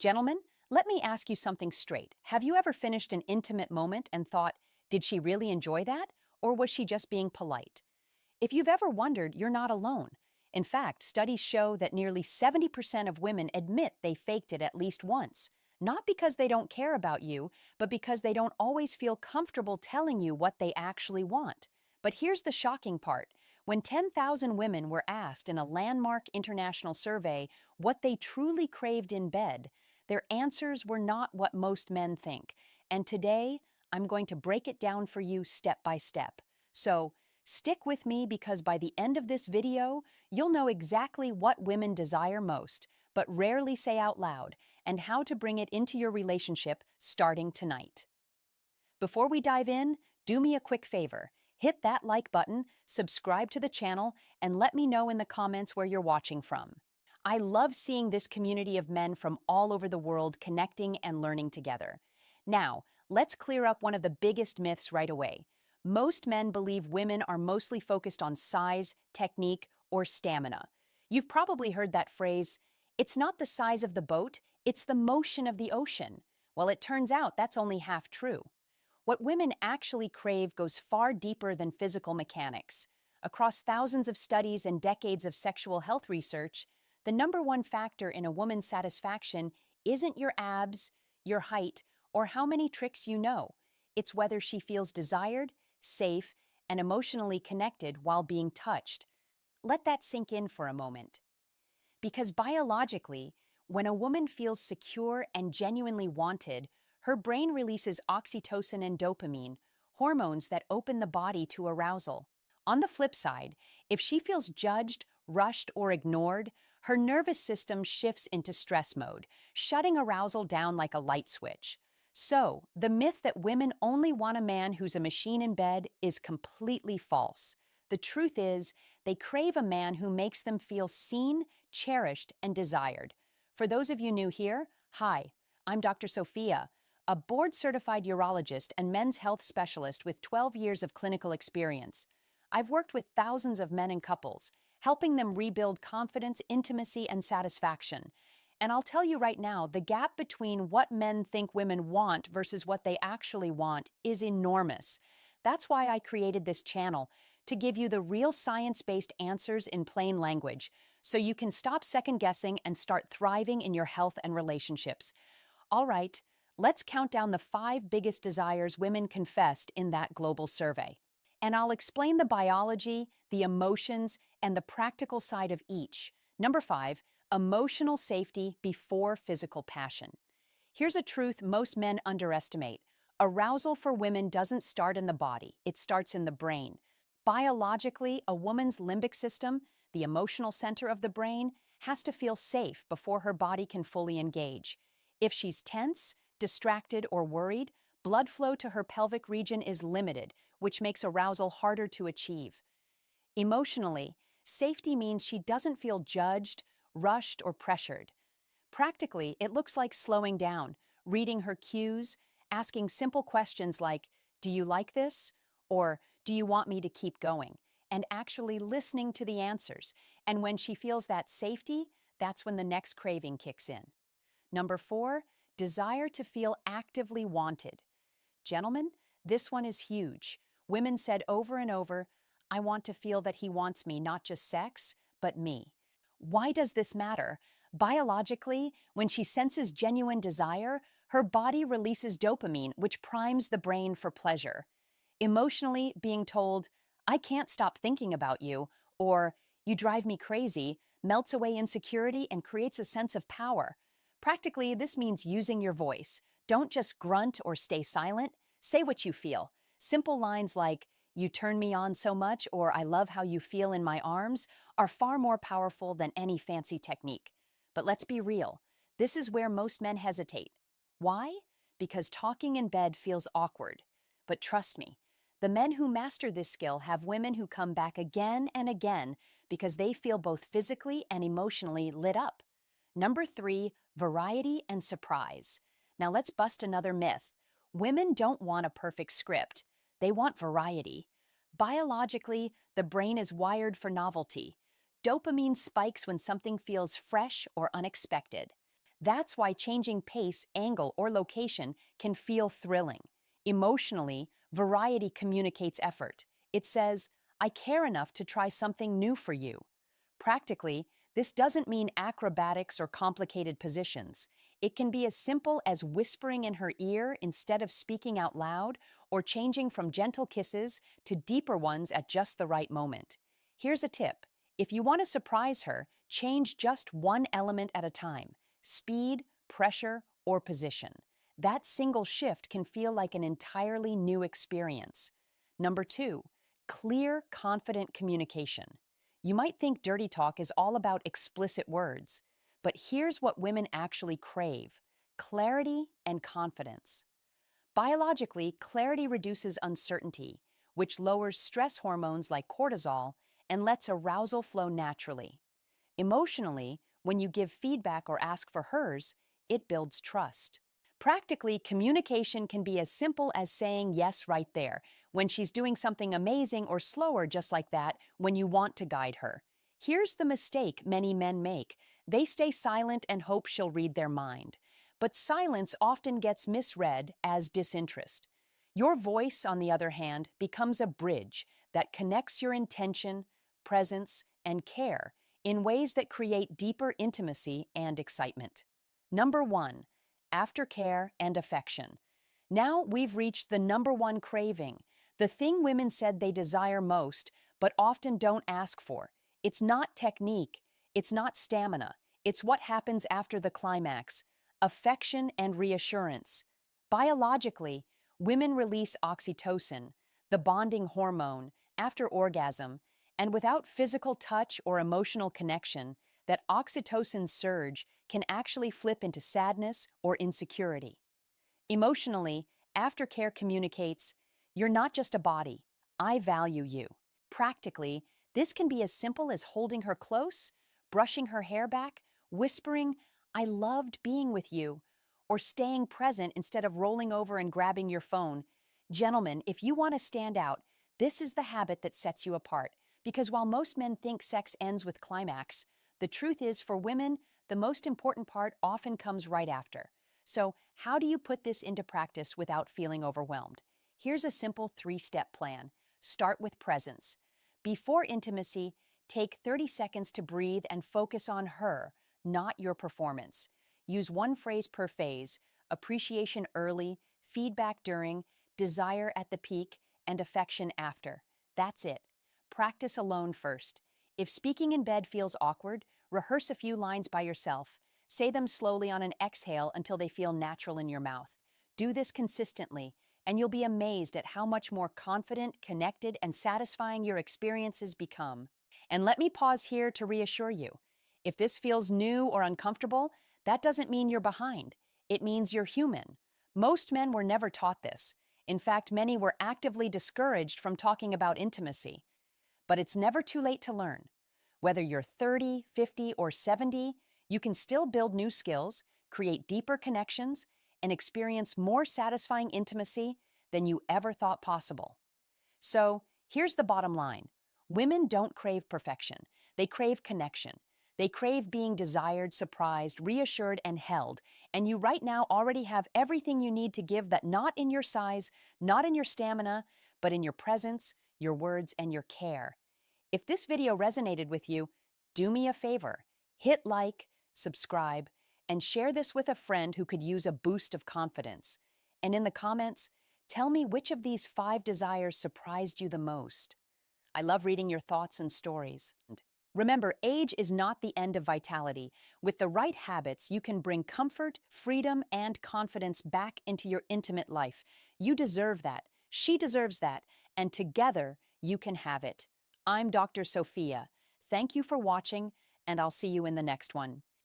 Gentlemen, let me ask you something straight. Have you ever finished an intimate moment and thought, did she really enjoy that? Or was she just being polite? If you've ever wondered, you're not alone. In fact, studies show that nearly 70% of women admit they faked it at least once. Not because they don't care about you, but because they don't always feel comfortable telling you what they actually want. But here's the shocking part. When 10,000 women were asked in a landmark international survey what they truly craved in bed, their answers were not what most men think. And today, I'm going to break it down for you step by step. So, stick with me because by the end of this video, you'll know exactly what women desire most, but rarely say out loud, and how to bring it into your relationship starting tonight. Before we dive in, do me a quick favor. Hit that like button, subscribe to the channel, and let me know in the comments where you're watching from. I love seeing this community of men from all over the world connecting and learning together. Now, let's clear up one of the biggest myths right away. Most men believe women are mostly focused on size, technique, or stamina. You've probably heard that phrase, it's not the size of the boat, it's the motion of the ocean. Well, it turns out that's only half true. What women actually crave goes far deeper than physical mechanics. Across thousands of studies and decades of sexual health research, the number one factor in a woman's satisfaction isn't your abs, your height, or how many tricks you know. It's whether she feels desired, safe, and emotionally connected while being touched. Let that sink in for a moment. Because biologically, when a woman feels secure and genuinely wanted, her brain releases oxytocin and dopamine, hormones that open the body to arousal. On the flip side, if she feels judged, rushed, or ignored, her nervous system shifts into stress mode, shutting arousal down like a light switch. So, the myth that women only want a man who's a machine in bed is completely false. The truth is, they crave a man who makes them feel seen, cherished, and desired. For those of you new here, hi, I'm Dr. Sophia, a board-certified urologist and men's health specialist with 12 years of clinical experience. I've worked with thousands of men and couples, helping them rebuild confidence, intimacy, and satisfaction. And I'll tell you right now, the gap between what men think women want versus what they actually want is enormous. That's why I created this channel, to give you the real science-based answers in plain language, so you can stop second-guessing and start thriving in your health and relationships. All right, let's count down the 5 biggest desires women confessed in that global survey. And I'll explain the biology, the emotions, and the practical side of each. Number 5, emotional safety before physical passion. Here's a truth most men underestimate. Arousal for women doesn't start in the body, it starts in the brain. Biologically, a woman's limbic system, the emotional center of the brain, has to feel safe before her body can fully engage. If she's tense, distracted, or worried, blood flow to her pelvic region is limited, which makes arousal harder to achieve. Emotionally, safety means she doesn't feel judged, rushed, or pressured. Practically, it looks like slowing down, reading her cues, asking simple questions like, "Do you like this?" or "Do you want me to keep going?" and actually listening to the answers. And when she feels that safety, that's when the next craving kicks in. Number 4, desire to feel actively wanted. Gentlemen, this one is huge. Women said over and over, "I want to feel that he wants me, not just sex, but me." Why does this matter? Biologically, when she senses genuine desire, her body releases dopamine, which primes the brain for pleasure. Emotionally, being told, "I can't stop thinking about you," or "You drive me crazy," melts away insecurity and creates a sense of power. Practically, this means using your voice. Don't just grunt or stay silent. Say what you feel. Simple lines like, "You turn me on so much," or "I love how you feel in my arms," are far more powerful than any fancy technique. But let's be real. This is where most men hesitate. Why? Because talking in bed feels awkward. But trust me, the men who master this skill have women who come back again and again because they feel both physically and emotionally lit up. Number 3, variety and surprise. Now let's bust another myth. Women don't want a perfect script. They want variety. Biologically, the brain is wired for novelty. Dopamine spikes when something feels fresh or unexpected. That's why changing pace, angle, or location can feel thrilling. Emotionally, variety communicates effort. It says, I care enough to try something new for you. Practically, this doesn't mean acrobatics or complicated positions. It can be as simple as whispering in her ear instead of speaking out loud, or changing from gentle kisses to deeper ones at just the right moment. Here's a tip. If you want to surprise her, change just one element at a time: speed, pressure, or position. That single shift can feel like an entirely new experience. Number two, clear, confident communication. You might think dirty talk is all about explicit words, but here's what women actually crave: clarity and confidence. Biologically, clarity reduces uncertainty, which lowers stress hormones like cortisol and lets arousal flow naturally. Emotionally, when you give feedback or ask for hers, it builds trust. Practically, communication can be as simple as saying yes right there, when she's doing something amazing, or slower just like that when you want to guide her. Here's the mistake many men make. They stay silent and hope she'll read their mind. But silence often gets misread as disinterest. Your voice, on the other hand, becomes a bridge that connects your intention, presence, and care in ways that create deeper intimacy and excitement. Number one, aftercare and affection. Now we've reached the number one craving, the thing women said they desire most, but often don't ask for. It's not technique, it's not stamina, it's what happens after the climax: affection and reassurance. Biologically, women release oxytocin, the bonding hormone, after orgasm, and without physical touch or emotional connection, that oxytocin surge can actually flip into sadness or insecurity. Emotionally, aftercare communicates, you're not just a body, I value you. Practically, this can be as simple as holding her close, brushing her hair back, whispering, I loved being with you, or staying present instead of rolling over and grabbing your phone. Gentlemen, if you want to stand out, this is the habit that sets you apart. Because while most men think sex ends with climax, the truth is, for women, the most important part often comes right after. So, how do you put this into practice without feeling overwhelmed? Here's a simple 3-step plan. Start with presence. Before intimacy, take 30 seconds to breathe and focus on her, not your performance. Use one phrase per phase: appreciation early, feedback during, desire at the peak, and affection after. That's it. Practice alone first. If speaking in bed feels awkward, rehearse a few lines by yourself. Say them slowly on an exhale until they feel natural in your mouth. Do this consistently, and you'll be amazed at how much more confident, connected, and satisfying your experiences become. And let me pause here to reassure you. If this feels new or uncomfortable, that doesn't mean you're behind. It means you're human. Most men were never taught this. In fact, many were actively discouraged from talking about intimacy. But it's never too late to learn. Whether you're 30, 50, or 70, you can still build new skills, create deeper connections, and experience more satisfying intimacy than you ever thought possible. So, here's the bottom line. Women don't crave perfection. They crave connection. They crave being desired, surprised, reassured, and held. And you right now already have everything you need to give that, not in your size, not in your stamina, but in your presence, your words, and your care. If this video resonated with you, do me a favor. Hit like, subscribe, and share this with a friend who could use a boost of confidence. And in the comments, tell me which of these 5 desires surprised you the most. I love reading your thoughts and stories. Remember, age is not the end of vitality. With the right habits, you can bring comfort, freedom, and confidence back into your intimate life. You deserve that. She deserves that. And together, you can have it. I'm Dr. Sophia. Thank you for watching, and I'll see you in the next one.